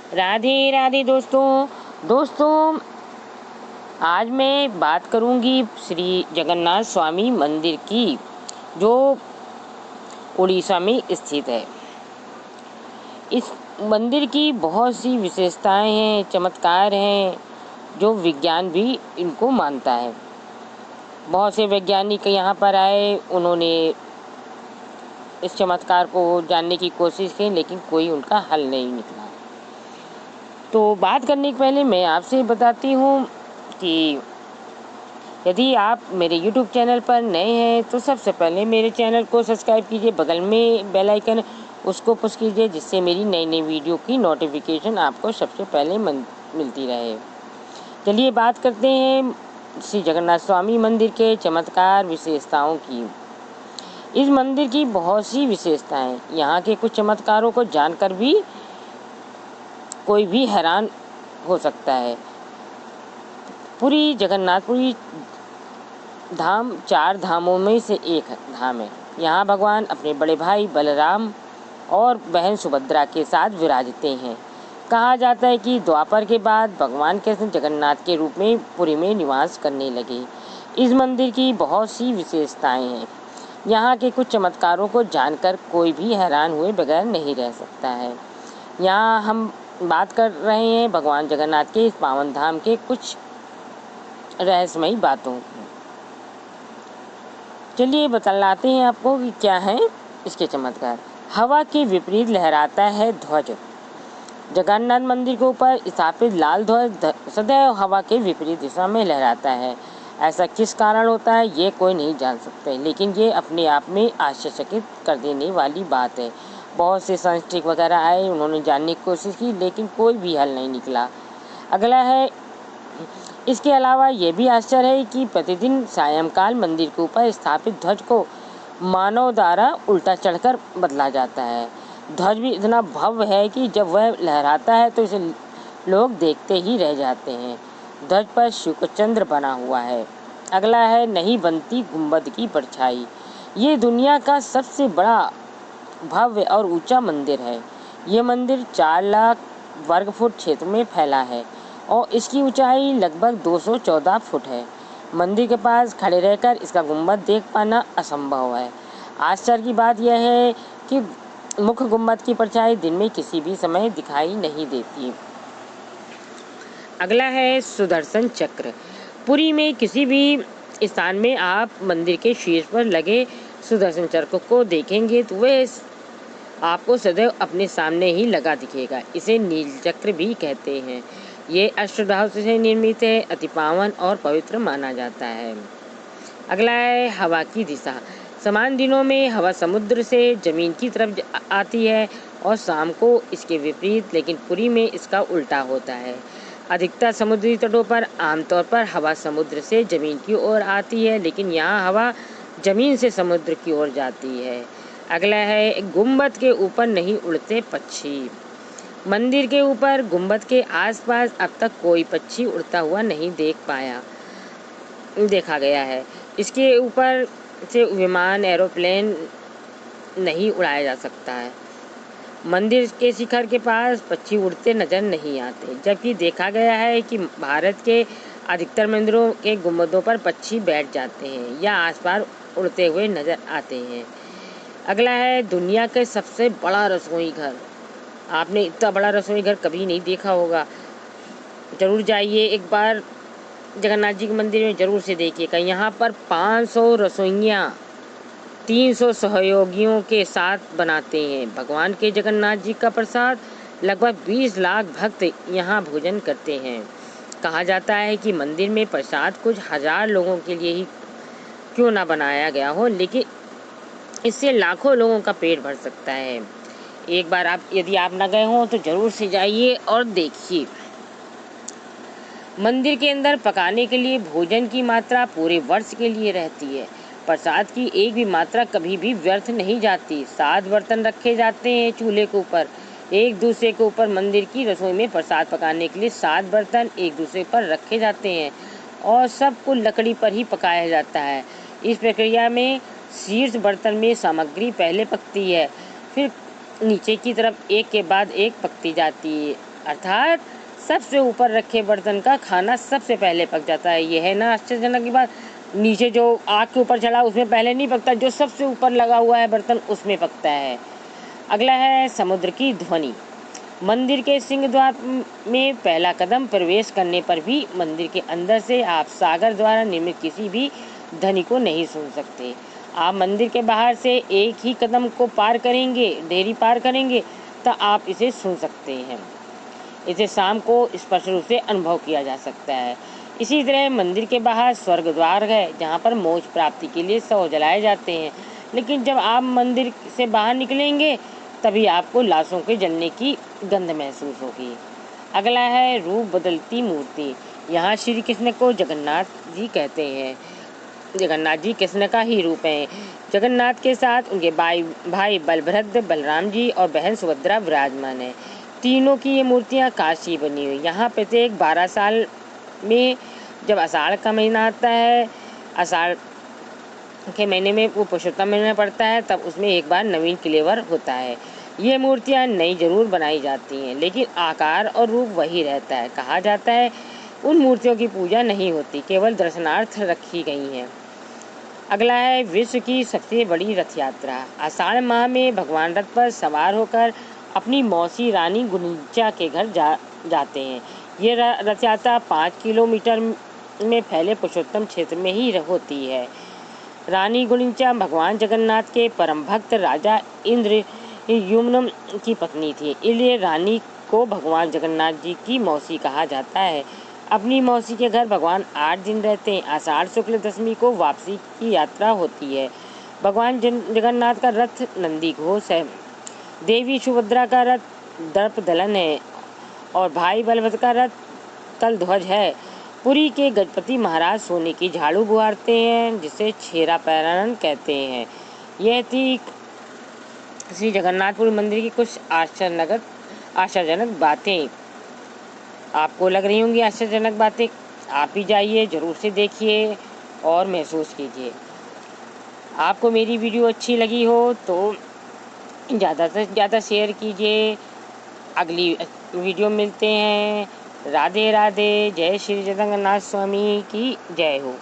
राधे राधे दोस्तों आज मैं बात करूंगी श्री जगन्नाथ स्वामी मंदिर की, जो उड़ीसा में स्थित है। इस मंदिर की बहुत सी विशेषताएं हैं, चमत्कार हैं, जो विज्ञान भी इनको मानता है। बहुत से वैज्ञानिक यहाँ पर आए, उन्होंने इस चमत्कार को जानने की कोशिश की, लेकिन कोई उनका हल नहीं निकला। तो बात करने के पहले मैं आपसे बताती हूँ कि यदि आप मेरे YouTube चैनल पर नए हैं तो सबसे पहले मेरे चैनल को सब्सक्राइब कीजिए, बगल में बेल आइकन उसको पुश कीजिए, जिससे मेरी नई नई वीडियो की नोटिफिकेशन आपको सबसे पहले मिलती रहे। चलिए बात करते हैं श्री जगन्नाथ स्वामी मंदिर के चमत्कार विशेषताओं की। इस मंदिर की बहुत सी विशेषताएं, यहाँ के कुछ चमत्कारों को जानकर भी कोई भी हैरान हो सकता है। पुरी जगन्नाथपुरी धाम 4 धामों में से एक धाम है। यहाँ भगवान अपने बड़े भाई बलराम और बहन सुभद्रा के साथ विराजते हैं। कहा जाता है कि द्वापर के बाद भगवान कृष्ण जगन्नाथ के रूप में पुरी में निवास करने लगे। इस मंदिर की बहुत सी विशेषताएं हैं। यहाँ के कुछ चमत्कारों को जानकर कोई भी हैरान हुए बगैर नहीं रह सकता है। यहाँ हम बात कर रहे हैं भगवान जगन्नाथ के इस पावन धाम के कुछ रहस्यमयी बातों की। चलिए बतलाते हैं आपको कि क्या है इसके चमत्कार। हवा के विपरीत लहराता है ध्वज। जगन्नाथ मंदिर के ऊपर स्थापित लाल ध्वज सदैव हवा के विपरीत दिशा में लहराता है। ऐसा किस कारण होता है ये कोई नहीं जान सकते, लेकिन ये अपने आप में आश्चर्यचकित कर देने वाली बात है। बहुत से साइंटिस्ट वगैरह आए, उन्होंने जानने की कोशिश की, लेकिन कोई भी हल नहीं निकला। अगला है, इसके अलावा ये भी आश्चर्य है कि प्रतिदिन सायंकाल मंदिर के ऊपर स्थापित ध्वज को मानव द्वारा उल्टा चढ़कर बदला जाता है। ध्वज भी इतना भव्य है कि जब वह लहराता है तो इसे लोग देखते ही रह जाते हैं। ध्वज पर शिव का चंद्र बना हुआ है। अगला है, नहीं बनती गुंबद की परछाई। ये दुनिया का सबसे बड़ा भव्य और ऊंचा मंदिर है। ये मंदिर 4 लाख वर्ग फुट क्षेत्र में फैला है और इसकी ऊंचाई लगभग 214 फुट है। मंदिर के पास खड़े रहकर इसका गुंबद देख पाना असंभव है। आश्चर्य की बात यह है कि मुख्य गुंबद की परछाई दिन में किसी भी समय दिखाई नहीं देती। अगला है सुदर्शन चक्र। पुरी में किसी भी स्थान में आप मंदिर के शीर्ष पर लगे सुदर्शन चक्र को देखेंगे तो वह आपको सदैव अपने सामने ही लगा दिखेगा। इसे नील चक्र भी कहते हैं। ये अष्टधातु से निर्मित है, अति पावन और पवित्र माना जाता है। अगला है हवा की दिशा। समान दिनों में हवा समुद्र से जमीन की तरफ आती है और शाम को इसके विपरीत, लेकिन पुरी में इसका उल्टा होता है। अधिकतर समुद्री तटों पर आमतौर पर हवा समुद्र से जमीन की ओर आती है, लेकिन यहाँ हवा जमीन से समुद्र की ओर जाती है। अगला है, गुंबद के ऊपर नहीं उड़ते पक्षी। मंदिर के ऊपर गुंबद के आसपास अब तक कोई पक्षी उड़ता हुआ नहीं देखा गया है। इसके ऊपर से विमान, एरोप्लेन नहीं उड़ाया जा सकता है। मंदिर के शिखर के पास पक्षी उड़ते नजर नहीं आते, जबकि देखा गया है कि भारत के अधिकतर मंदिरों के गुंबदों पर पक्षी बैठ जाते हैं या आसपास उड़ते हुए नजर आते हैं। अगला है, दुनिया के सबसे बड़ा रसोई घर। आपने इतना बड़ा रसोई घर कभी नहीं देखा होगा। जरूर जाइए एक बार जगन्नाथ जी के मंदिर में, जरूर से देखिएगा। यहाँ पर 500 रसोइयाँ 300 सहयोगियों के साथ बनाते हैं। भगवान के जगन्नाथ जी का प्रसाद लगभग 20 लाख भक्त यहाँ भोजन करते हैं। कहा जाता है कि मंदिर में प्रसाद कुछ हजार लोगों के लिए ही क्यों ना बनाया गया हो, लेकिन इससे लाखों लोगों का पेट भर सकता है। एक बार यदि आप न गए हों तो जरूर से जाइए और देखिए। मंदिर के अंदर पकाने के लिए भोजन की मात्रा पूरे वर्ष के लिए रहती है। प्रसाद की एक भी मात्रा कभी भी व्यर्थ नहीं जाती। 7 बर्तन रखे जाते हैं चूल्हे के ऊपर, एक दूसरे के ऊपर। मंदिर की रसोई में प्रसाद पकाने के लिए 7 बर्तन एक दूसरे पर रखे जाते हैं और सबको लकड़ी पर ही पकाया जाता है। इस प्रक्रिया में शीर्ष बर्तन में सामग्री पहले पकती है, फिर नीचे की तरफ एक के बाद एक पकती जाती है। अर्थात सबसे ऊपर रखे बर्तन का खाना सबसे पहले पक जाता है। यह है ना आश्चर्यजनक की बात। नीचे जो आग के ऊपर चढ़ा उसमें पहले नहीं पकता, जो सबसे ऊपर लगा हुआ है बर्तन उसमें पकता है। अगला है समुद्र की ध्वनि। मंदिर के सिंह द्वार में पहला कदम प्रवेश करने पर भी मंदिर के अंदर से आप सागर द्वारा निर्मित किसी भी ध्वनि को नहीं सुन सकते। आप मंदिर के बाहर से एक ही कदम को पार करेंगे, देरी पार करेंगे, तो आप इसे सुन सकते हैं। इसे शाम को स्पष्ट रूप से अनुभव किया जा सकता है। इसी तरह मंदिर के बाहर स्वर्ग द्वार है, जहाँ पर मोक्ष प्राप्ति के लिए शव जलाए जाते हैं। लेकिन जब आप मंदिर से बाहर निकलेंगे तभी आपको लाशों के जलने की गंध महसूस होगी। अगला है रूप बदलती मूर्ति। यहाँ श्री कृष्ण को जगन्नाथ जी कहते हैं। जगन्नाथ जी कृष्ण का ही रूप है। जगन्नाथ के साथ उनके भाई बलभद्र, बलराम जी और बहन सुभद्रा विराजमान है। तीनों की ये मूर्तियाँ कांच की बनी हुई। यहाँ प्रत्येक 12 साल में जब आषाढ़ का महीना आता है, आषाढ़ के महीने में वो पुरुषोत्तम महीना पड़ता है, तब उसमें एक बार नवीन क्लेवर होता है। ये मूर्तियाँ नई जरूर बनाई जाती हैं, लेकिन आकार और रूप वही रहता है। कहा जाता है उन मूर्तियों की पूजा नहीं होती, केवल दर्शनार्थ रखी गई हैं। अगला है विश्व की सबसे बड़ी रथ यात्रा। आषाढ़ माह में भगवान रथ पर सवार होकर अपनी मौसी रानी गुंडिचा के घर जाते हैं। ये रथ यात्रा 5 किलोमीटर में फैले पुरुषोत्तम क्षेत्र में ही होती है। रानी गुंडिचा भगवान जगन्नाथ के परम भक्त राजा इंद्रद्युम्न की पत्नी थी, इसलिए रानी को भगवान जगन्नाथ जी की मौसी कहा जाता है। अपनी मौसी के घर भगवान 8 दिन रहते हैं। आषाढ़ शुक्ल दशमी को वापसी की यात्रा होती है। भगवान जगन्नाथ का रथ नंदी घोष है, देवी सुभद्रा का रथ दर्प दलन है और भाई बलभद्र का रथ तल ध्वज है। पुरी के गजपति महाराज सोने की झाड़ू बुहारते हैं, जिसे छेरा पैरान कहते हैं। यह थी श्री जगन्नाथपुरी मंदिर की कुछ आश्चर्यजनक बातें। आपको लग रही होंगी आश्चर्यजनक बातें। आप भी जाइए, ज़रूर से देखिए और महसूस कीजिए। आपको मेरी वीडियो अच्छी लगी हो तो ज़्यादा से ज़्यादा शेयर कीजिए। अगली वीडियो मिलते हैं। राधे राधे। जय श्री जगन्नाथ स्वामी की जय हो।